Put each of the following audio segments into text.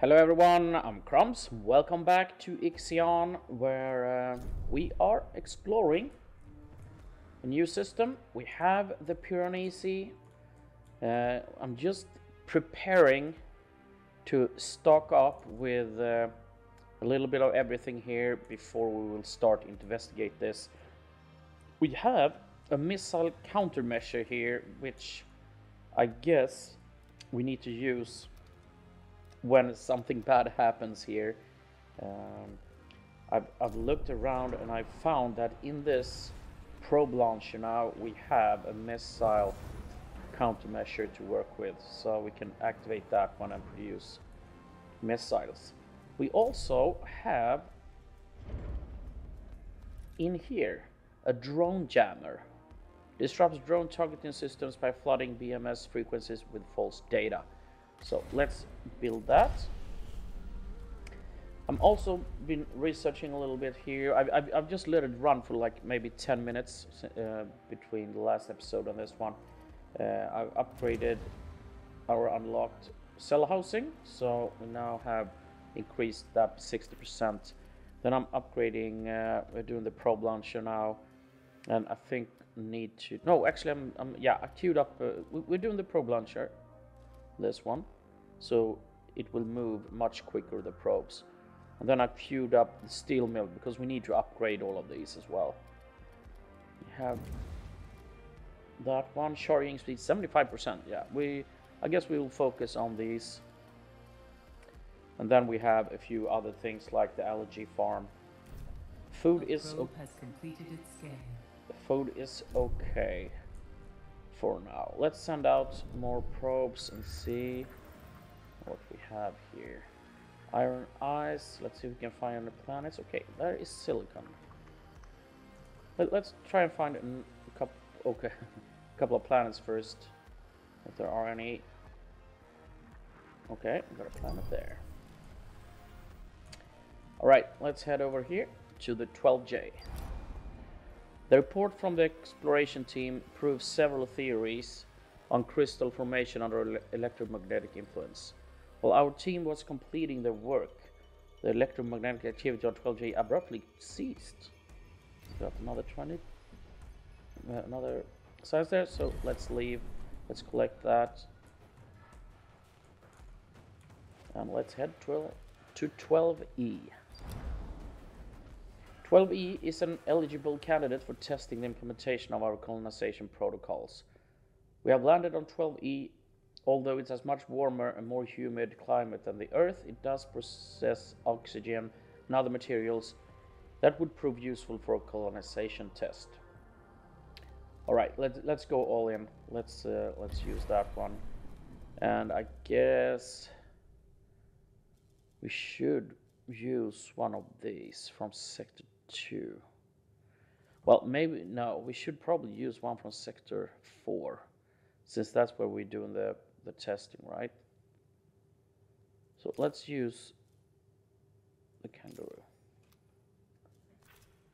Hello everyone, I'm Crumbs. Welcome back to IXION, where we are exploring a new system. We have the Piranesi. I'm just preparing to stock up with a little bit of everything here before we will start to investigate this. We have a missile countermeasure here, which I guess we need to use when something bad happens here. I've looked around and I found that in this probe launcher now we have a missile countermeasure to work with, so we can activate that one and produce missiles. We also have in here a drone jammer. Disrupts drone targeting systems by flooding BMS frequencies with false data. So let's build that. I'm also been researching a little bit here. I've just let it run for like maybe 10 minutes between the last episode and this one. I've upgraded our unlocked cell housing, so we now have increased that 60%. Then I'm upgrading, we're doing the probe launcher now, and I think need to, no, actually I queued up, we're doing the probe launcher, this one, so it will move much quicker, the probes. And then I queued up the steel mill because we need to upgrade all of these as well. We have that one, charging speed 75%. Yeah, I guess we will focus on these. And then we have a few other things like the algae farm. Food is food is okay for now. Let's send out more probes and see what we have here. Iron ice. Let's see if we can find any planets. Okay, there is silicon. Let's try and find a couple. Okay, a couple of planets first, if there are any. Okay, we got a planet there. All right, let's head over here to the 12J. The report from the exploration team proves several theories on crystal formation under electromagnetic influence. While our team was completing their work, the electromagnetic activity on 12J abruptly ceased. Got another 20, another size there, so let's leave. Let's collect that. And let's head to 12E. 12E is an eligible candidate for testing the implementation of our colonization protocols. We have landed on 12E. Although it has much warmer and more humid climate than the Earth, it does possess oxygen and other materials that would prove useful for a colonization test. All right, let's go all in. Let's use that one, and I guess we should use one of these from Sector 2. Well, maybe no. We should probably use one from Sector 4, since that's where we're doing the testing, right? So let's use the kangaroo.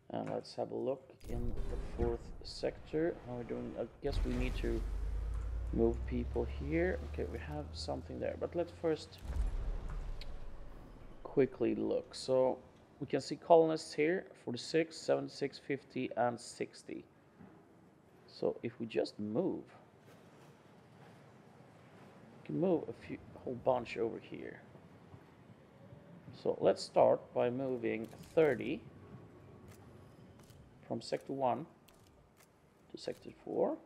And let's have a look in the 4th sector. How are we doing? I guess we need to move people here. Okay, we have something there, but let's first quickly look. So we can see colonists here, 46, 76, 50, and 60. So if we just move, can move a whole bunch over here. So let's start by moving 30 from sector 1 to sector 4.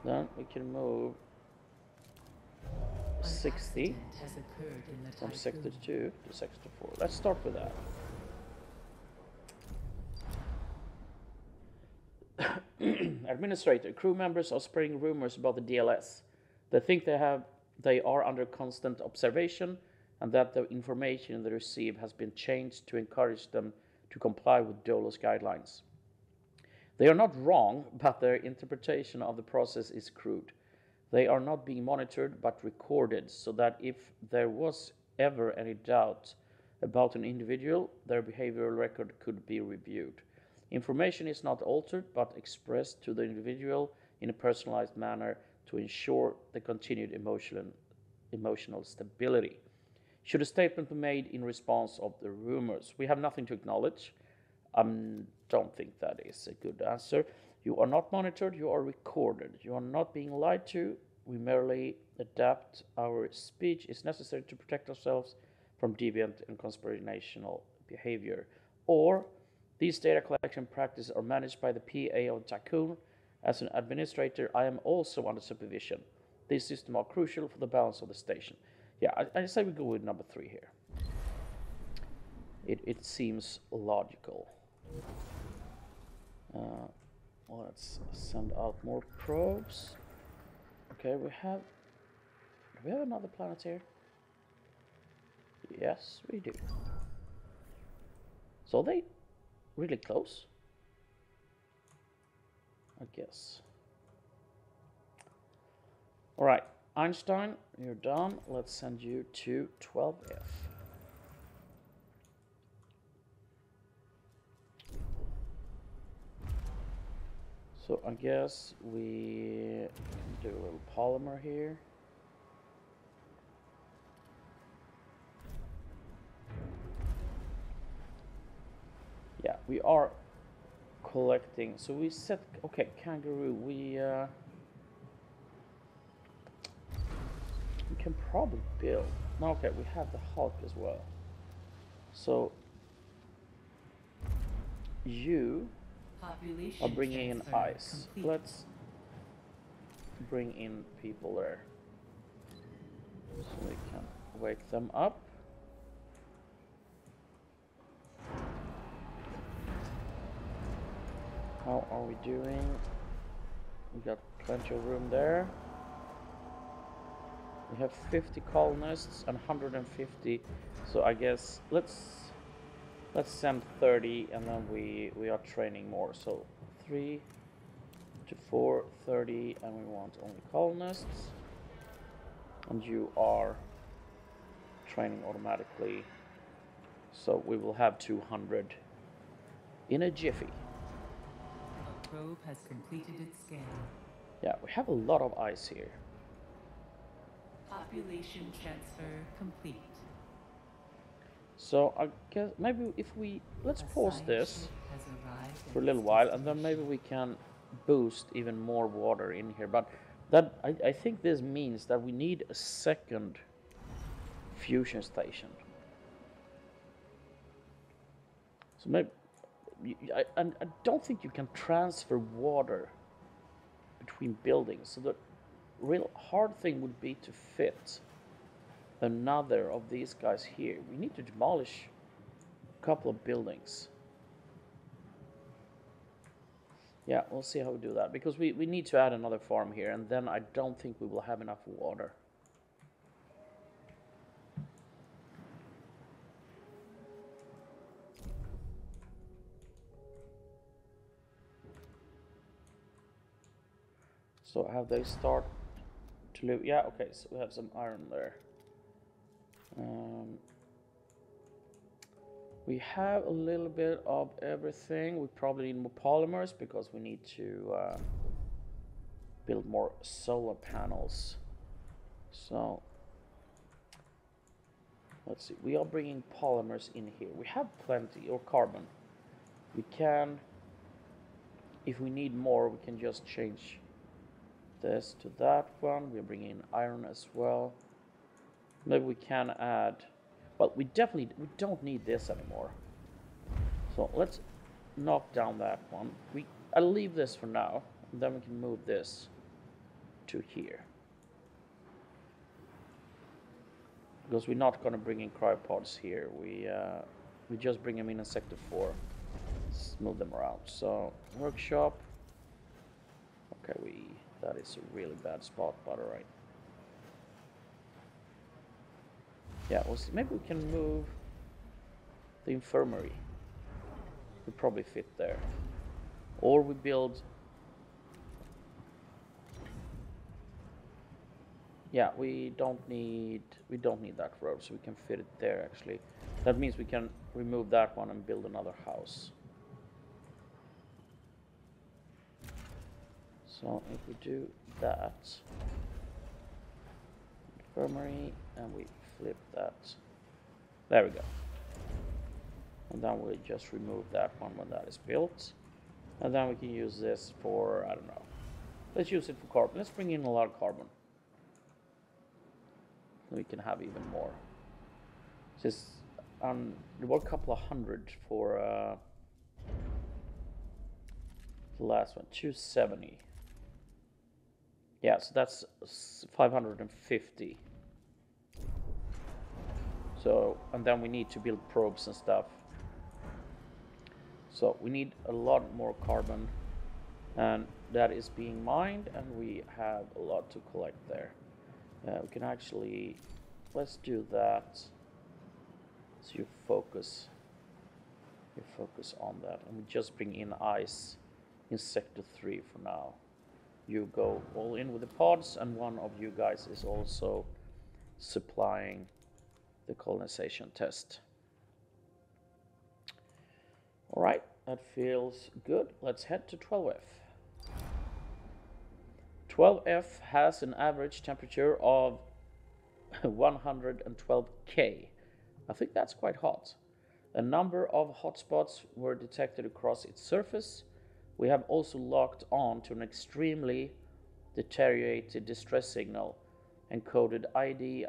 Then we can move 60 from sector 2 to sector 4. Let's start with that. Administrator, crew members are spreading rumors about the DLS. They think they are under constant observation and that the information they receive has been changed to encourage them to comply with Dolos guidelines. They are not wrong, but their interpretation of the process is crude. They are not being monitored but recorded, so that if there was ever any doubt about an individual, their behavioral record could be reviewed. Information is not altered but expressed to the individual in a personalized manner to ensure the continued emotional stability. Should a statement be made in response of the rumors? We have nothing to acknowledge. Don't think that is a good answer. You are not monitored, you are recorded. You are not being lied to. We merely adapt our speech is necessary to protect ourselves from deviant and conspirational behavior. Or these data collection practices are managed by the PA of Tiqqun. As an administrator, I am also under supervision. These systems are crucial for the balance of the station. Yeah, I say we go with number 3 here. It seems logical. Let's send out more probes. Okay, do we have another planet here? Yes, we do. So are they really close? I guess. Alright, Einstein, you're done. Let's send you to 12F. So I guess we can do a little polymer here. Yeah, we are collecting. So we set, okay, kangaroo. We can probably build. No, okay, we have the Hulk as well. So you are bringing in ice. Complete. Let's bring in people there so we can wake them up. How are we doing? We got plenty of room there. We have 50 colonists and 150, so I guess let's send 30 and then we are training more. So 3 to 4, 30, and we want only colonists. And you are training automatically. So we will have 200 in a jiffy. A probe has completed its scan. Yeah, we have a lot of ice here. Population transfer complete. So I guess maybe if let's pause this for a little while, and then maybe we can boost even more water in here. But that I think this means that we need a second fusion station. So maybe I don't think you can transfer water between buildings. So the real hard thing would be to fit another of these guys here. We need to demolish a couple of buildings. Yeah, we'll see how we do that, because we need to add another farm here, and then I don't think we will have enough water. So have they start to live? Yeah, okay, so we have some iron there. We have a little bit of everything. We probably need more polymers because we need to build more solar panels. So let's see, we are bringing polymers in here. We have plenty, or carbon. We can, if we need more, we can just change this to that one. We're bringing in iron as well. Maybe we can add, well, we don't need this anymore. So let's knock down that one. I'll leave this for now, and then we can move this to here. Because we're not going to bring in cryopods here. We just bring them in sector 4. Let's move them around. So workshop. Okay, that is a really bad spot, but alright. Yeah, we'll see. Maybe we can move the infirmary. Would probably fit there. Or we build. Yeah, we don't need that road, so we can fit it there actually. That means we can remove that one and build another house. So if we do that, infirmary, and we flip that There we go. And then we just remove that one when that is built. And then we can use this for, I don't know. Let's use it for carbon. Let's bring in a lot of carbon. We can have even more. Just there were a couple of hundred for the last one, 270. Yeah, so that's 550. So, and then we need to build probes and stuff. So we need a lot more carbon, and that is being mined, and we have a lot to collect there. We can actually, let's do that. So you focus on that, and we just bring in ice in sector 3 for now. You go all in with the pods, and one of you guys is also supplying the colonization test. All right, that feels good. Let's head to 12F. 12F has an average temperature of 112 K. I think that's quite hot. A number of hotspots were detected across its surface. We have also locked on to an extremely deteriorated distress signal. Encoded ID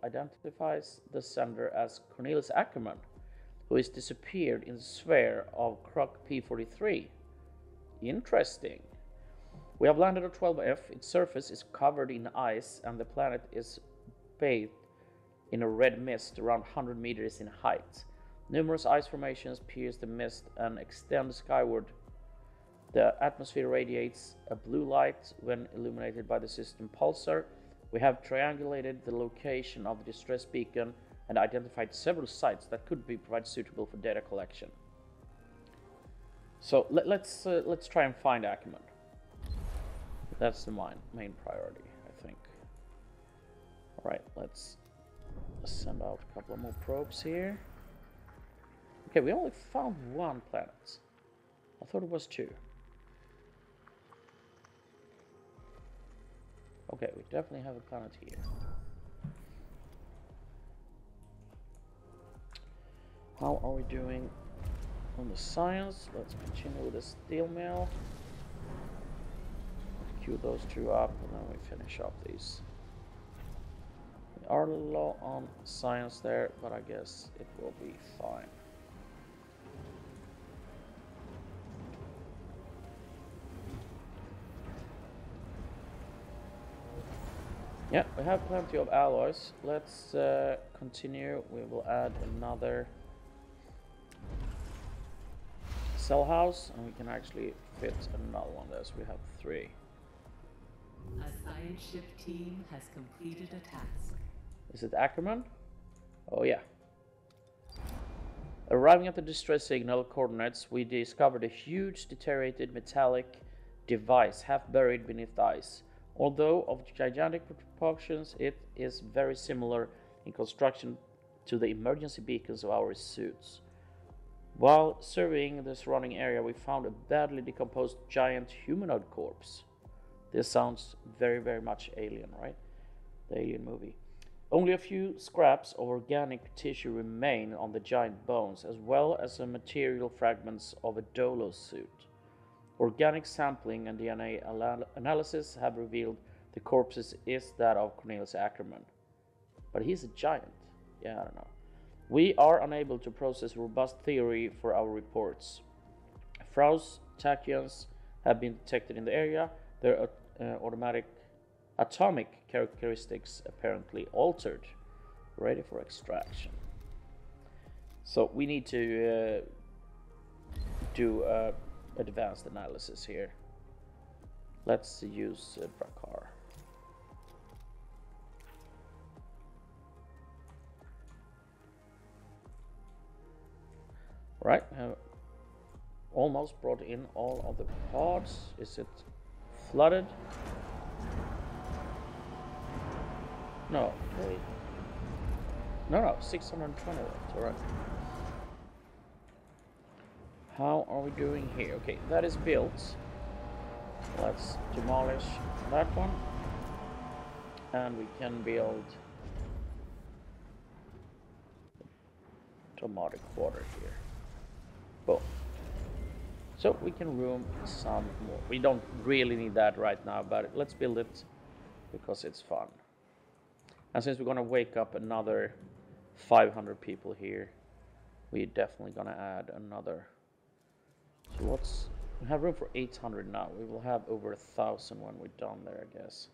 identifies the sender as Cornelius Ackerman, who is disappeared in the sphere of Croc P43. Interesting. We have landed at 12F. Its surface is covered in ice, and the planet is bathed in a red mist around 100 meters in height. Numerous ice formations pierce the mist and extend skyward. The atmosphere radiates a blue light when illuminated by the system pulsar. We have triangulated the location of the distress beacon and identified several sites that could be provided suitable for data collection. So let's try and find Ackerman. That's the main priority, I think. All right, let's send out a couple of more probes here. Okay, we only found one planet. I thought it was 2. Okay, we definitely have a planet here. How are we doing on the science? Let's continue with the steel mill. Queue those 2 up, and then we finish up these. We are low on science there, but I guess it will be fine. Yeah, we have plenty of alloys. Let's continue. We will add another cell house, and we can actually fit another one there, so we have 3. A science ship team has completed a task. Is it Ackerman? Oh yeah. Arriving at the distress signal coordinates, we discovered a huge deteriorated metallic device half buried beneath ice. Although of gigantic proportions, it is very similar in construction to the emergency beacons of our suits. While surveying the surrounding area, we found a badly decomposed giant humanoid corpse. This sounds very, very much Alien, right? The Alien movie. Only a few scraps of organic tissue remain on the giant bones, as well as some material fragments of a Dolo suit. Organic sampling and DNA analysis have revealed the corpse is that of Cornelius Ackerman. But he's a giant. Yeah, I don't know. We are unable to process robust theory for our reports. Frau's tachyons have been detected in the area. Their atomic characteristics apparently altered. Ready for extraction. So we need to do advanced analysis here. Let's use Brakar. Right, almost brought in all of the pods. Is it flooded? No, wait. No, 620 left, alright. How are we doing here? Okay, that is built. Let's demolish that one. And we can build diplomatic quarter here. Boom. So we can room some more. We don't really need that right now, but let's build it because it's fun. And since we're gonna wake up another 500 people here, we're definitely gonna add another. So we have room for 800 now. We will have over 1,000 when we're done there, I guess.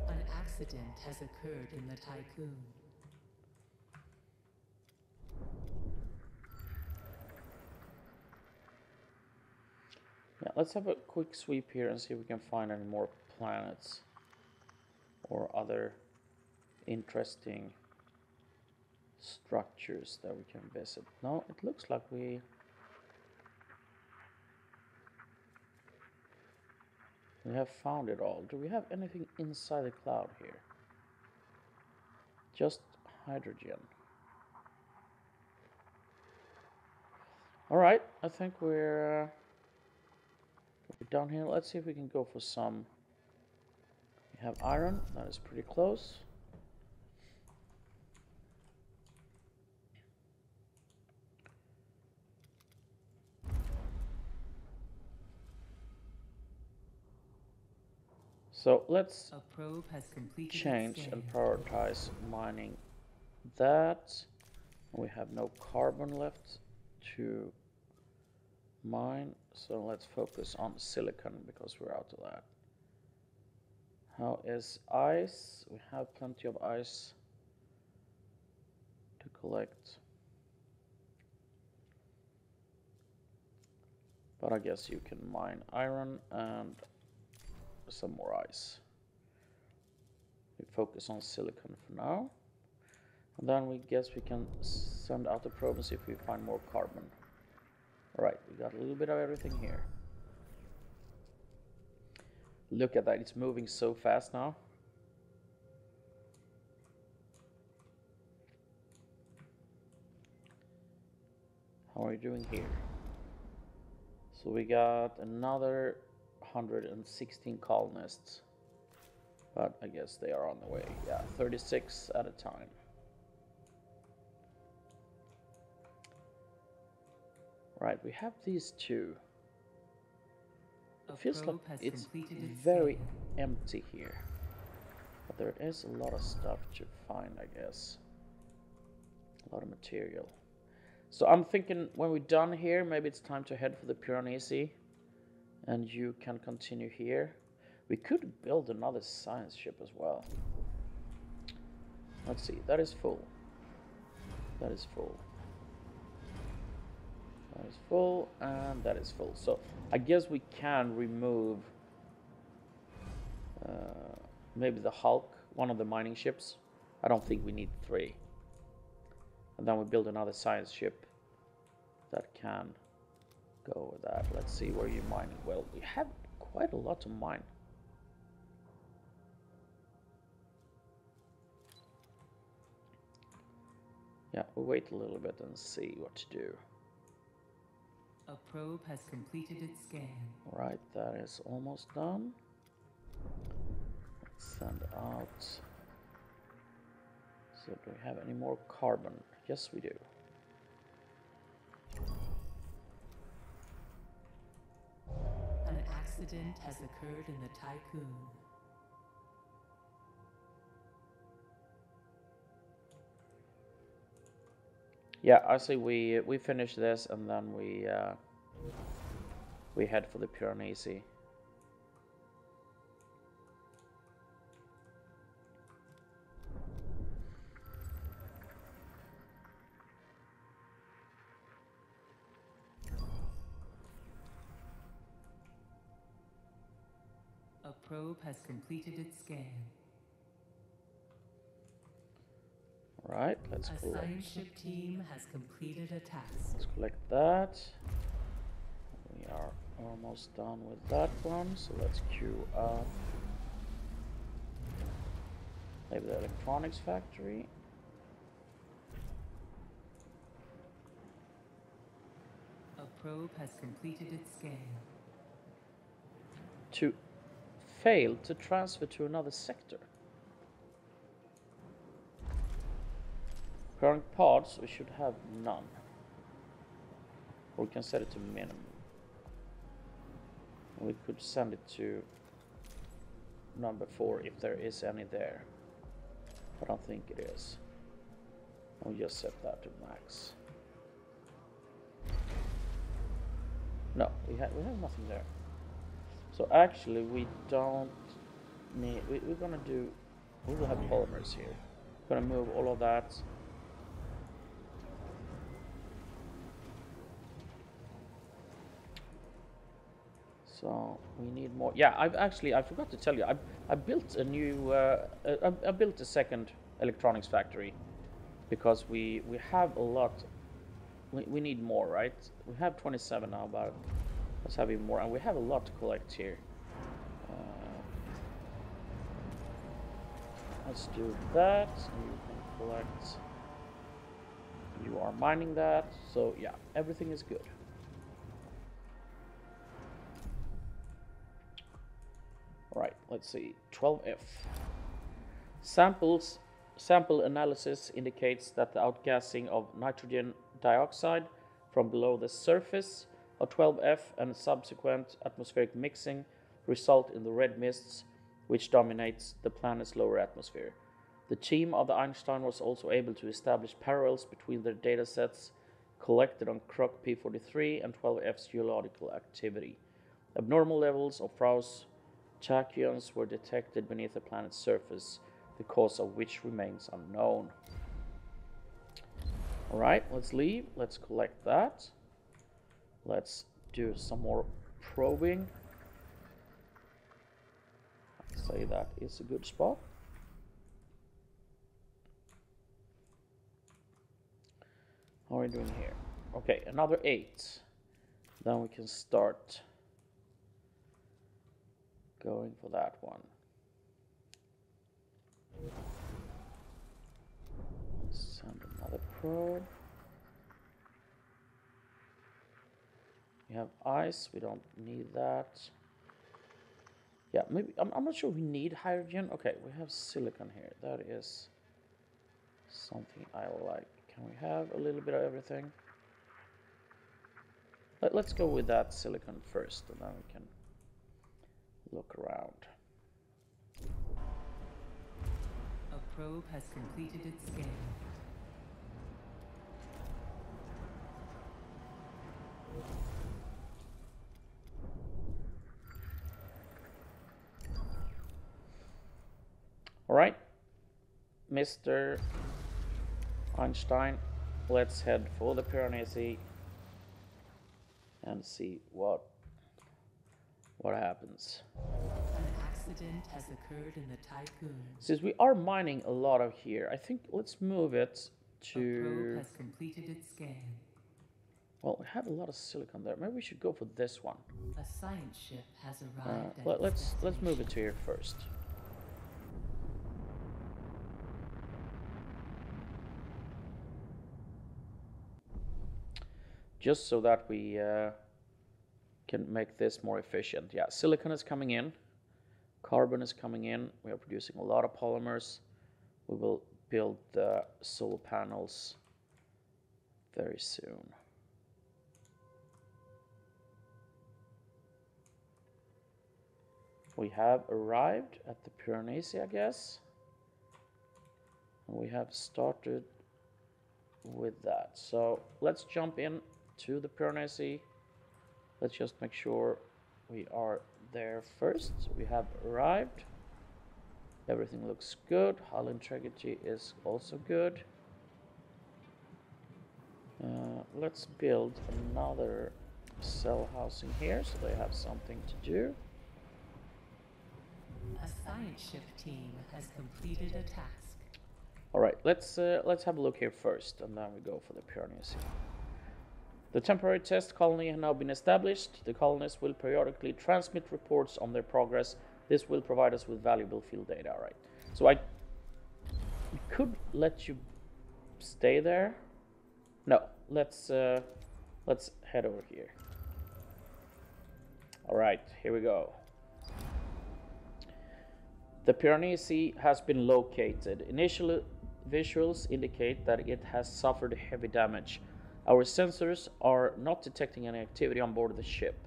An accident has occurred in the Tiqqun. Yeah, let's have a quick sweep here and see if we can find any more planets or other interesting structures that we can visit. No, it looks like we have found it all. Do we have anything inside the cloud here? Just hydrogen. Alright, I think we're down here. Let's see if we can go for some. We have iron, that is pretty close. So let's change and prioritize mining that. We have no carbon left to mine, so let's focus on silicon because we're out of that. How is ice? We have plenty of ice to collect, but I guess you can mine iron and some more ice. We focus on silicon for now, and then we guess we can send out a probe and see if we find more carbon. Alright, we got a little bit of everything here. Look at that, it's moving so fast now. How are we doing here? So we got another 116 colonists, but I guess they are on the way. Yeah, 36 at a time. Right, we have these two. It feels like it's very empty here, but there is a lot of stuff to find, I guess. A lot of material. So I'm thinking when we're done here, maybe it's time to head for the Piranesi, and you can continue here. We could build another science ship as well. Let's see, that is full. That is full. That is full, and that is full. So I guess we can remove maybe the Hulk, one of the mining ships. I don't think we need 3. And then we build another science ship that can go with that. Let's see where you're mining. Well, we have quite a lot to mine. Yeah, we'll wait a little bit and see what to do. A probe has completed its scan. Right, that is almost done. Let's send out. So do we have any more carbon? Yes, we do. An accident has occurred in the Tiqqun. Yeah, I say we finish this and then we head for the Piranesi. A probe has completed its scan. Right, let's A collect. science ship team has completed a task. Let's collect that. We are almost done with that one, so let's queue up. Maybe the electronics factory. probe has completed its scan. To fail to transfer to another sector. Current pods, we should have none. Or we can set it to minimum. We could send it to number 4 if there is any there. I don't think it is. I'll just set that to max. No, we have nothing there. So actually we don't need, we will have polymers here. We're gonna move all of that. So we need more. Yeah, I forgot to tell you, I built a new, I built a second electronics factory because we have a lot. We need more, right? We have 27 now, but let's have even more, and we have a lot to collect here. Let's do that. You can collect. You are mining that, so yeah, everything is good. Right, let's see. 12F. Sample analysis indicates that the outgassing of nitrogen dioxide from below the surface of 12F and subsequent atmospheric mixing result in the red mists which dominates the planet's lower atmosphere. The team of the IXION was also able to establish parallels between their datasets collected on Croc P43 and 12F's geological activity. Abnormal levels of frost tachyons were detected beneath the planet's surface, the cause of which remains unknown. Alright, let's leave. Let's collect that. Let's do some more probing. I'd say that is a good spot. How are we doing here? Okay, another 8. Then we can start going for that one. Send another probe. We have ice, we don't need that. Yeah, maybe, I'm not sure we need hydrogen. Okay, we have silicon here. That is something I like. Can we have a little bit of everything? Let's go with that silicon first, and then we can look around. A probe has completed its scan. All right, Mr. Einstein, let's head for the Piranesi and see what happens. An accident has occurred in the Tiqqun. Since we are mining a lot of here, I think let's move it to... A probe has completed its scan. Well, we have a lot of silicon there. Maybe we should go for this one. A science ship has arrived at Let's move it to here first. Just so that we can make this more efficient. Yeah, silicon is coming in. Carbon is coming in. We are producing a lot of polymers. We will build the solar panels very soon. We have arrived at the Piranesi, I guess. And we have started with that. So let's jump in to the Piranesi. Let's just make sure we are there first. We have arrived. Everything looks good. Hull integrity is also good. Let's build another cell housing here so they have something to do. A science ship team has completed a task. All right, let's have a look here first, and then we go for the Piranesi. The temporary test colony has now been established. The colonists will periodically transmit reports on their progress. This will provide us with valuable field data. All right. So I could let you stay there. No, let's Let's head over here. Alright, here we go. The Piranesi has been located. Initial visuals indicate that it has suffered heavy damage. Our sensors are not detecting any activity on board the ship.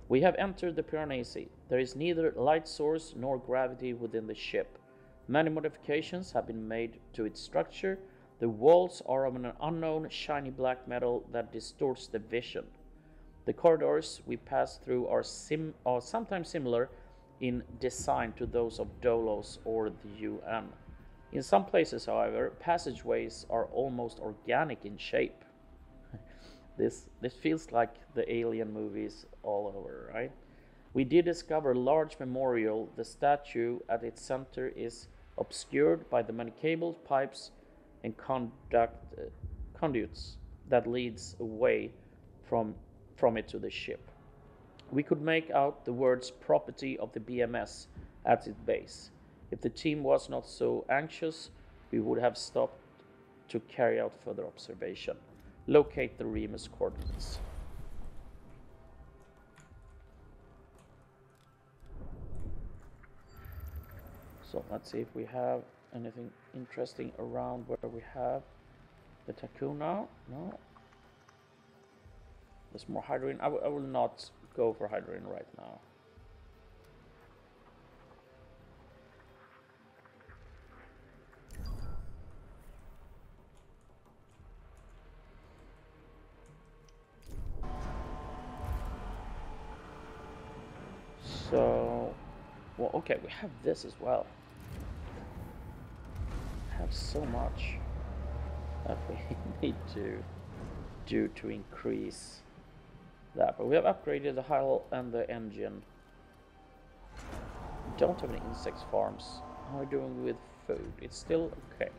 We have entered the Piranesi. There is neither light source nor gravity within the ship. Many modifications have been made to its structure. The walls are of an unknown shiny black metal that distorts the vision. The corridors we pass through are sometimes similar in design to those of Dolos or the UN. In some places, however, passageways are almost organic in shape. This feels like the Alien movies all over, right? We did discover a large memorial. The statue at its center is obscured by the many cables, pipes, and conduits that leads away from it to the ship. We could make out the words property of the BMS at its base. If the team was not so anxious, we would have stopped to carry out further observation. Locate the Remus coordinates. So let's see if we have anything interesting around where we have the Tiqqun now. No. There's more hydrogen. I will not go for hydrogen right now. So, well, okay, we have this as well. We have so much that we need to do to increase that. But we have upgraded the hull and the engine. We don't have any insect farms. How are we doing with food? It's still okay.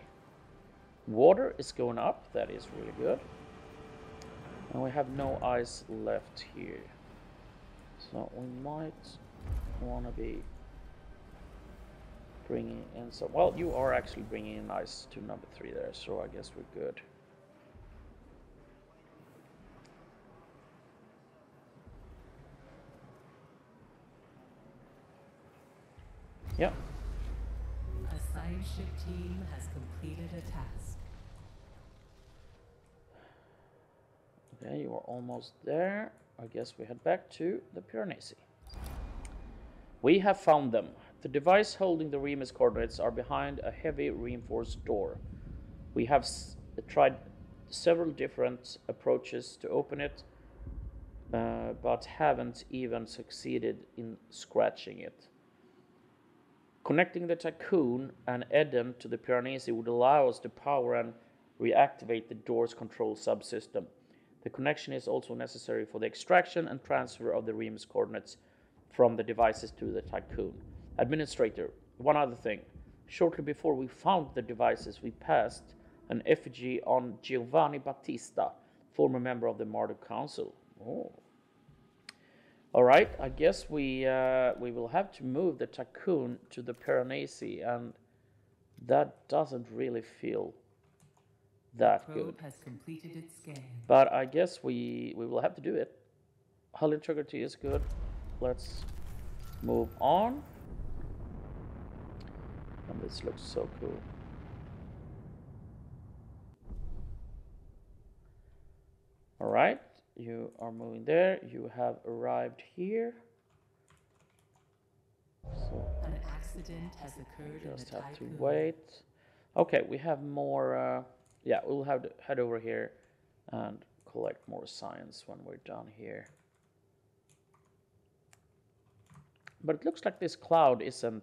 Water is going up. That is really good. And we have no ice left here. So we might want to be bringing in some. Well, you are actually bringing in ice to number 3 there, so I guess we're good. Yep. A science ship team has completed a task. Okay, you are almost there. I guess we head back to the Piranesi. We have found them. The device holding the Remus coordinates are behind a heavy reinforced door. We have tried several different approaches to open it, but haven't even succeeded in scratching it. Connecting the Tiqqun and Eden to the Piranesi would allow us to power and reactivate the door's control subsystem. The connection is also necessary for the extraction and transfer of the Remus coordinates from the devices to the Tiqqun. Administrator, one other thing. Shortly before we found the devices, we passed an effigy on Giovanni Battista, former member of the Martyr Council. Oh. All right, I guess we will have to move the Tiqqun to the Piranesi, and that doesn't really feel that good. Probe has completed its scan. But I guess we will have to do it. Hull integrity is good. Let's move on. And this looks so cool. All right, you are moving there. You have arrived here. So an accident has occurred in the just have to Tiqqun. wait. Okay, we have more. Yeah, we'll have to head over here and collect more science when we're done here. But it looks like this cloud isn't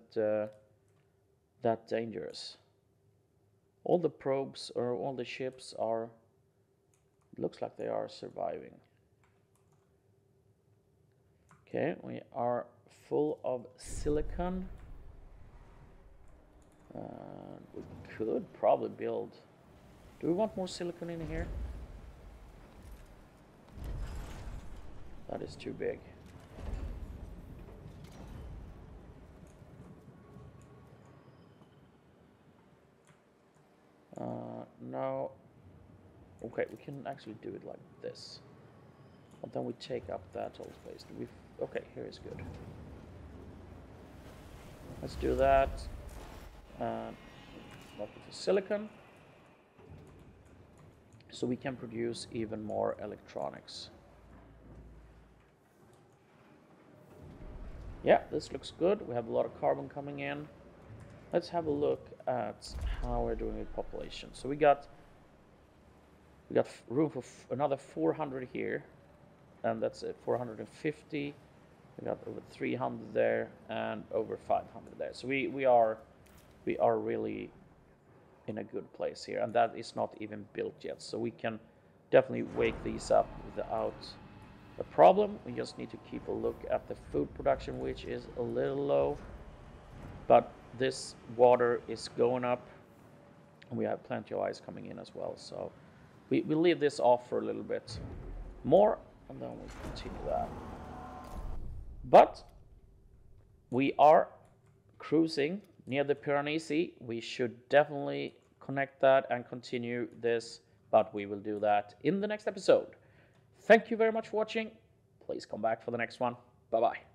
that dangerous. All the probes or all the ships are, it looks like they are surviving. Okay, we are full of silicon. We could probably build. Do we want more silicon in here? That is too big. No. Okay, we can actually do it like this. But then we take up that whole space. Okay, here is good. Let's do that. Not with the silicon. So we can produce even more electronics. Yeah, this looks good. We have a lot of carbon coming in. Let's have a look at how we're doing with population. So we got room for another 400 here, and that's it, 450. We got over 300 there and over 500 there. So we are really in a good place here, and that is not even built yet. So we can definitely wake these up without a problem. We just need to keep a look at the food production, which is a little low, but this water is going up, and we have plenty of ice coming in as well. So we leave this off for a little bit more, and then we'll continue that. But we are cruising near the Piranesi. We should definitely connect that and continue this, but we will do that in the next episode. Thank you very much for watching. Please come back for the next one. Bye-bye.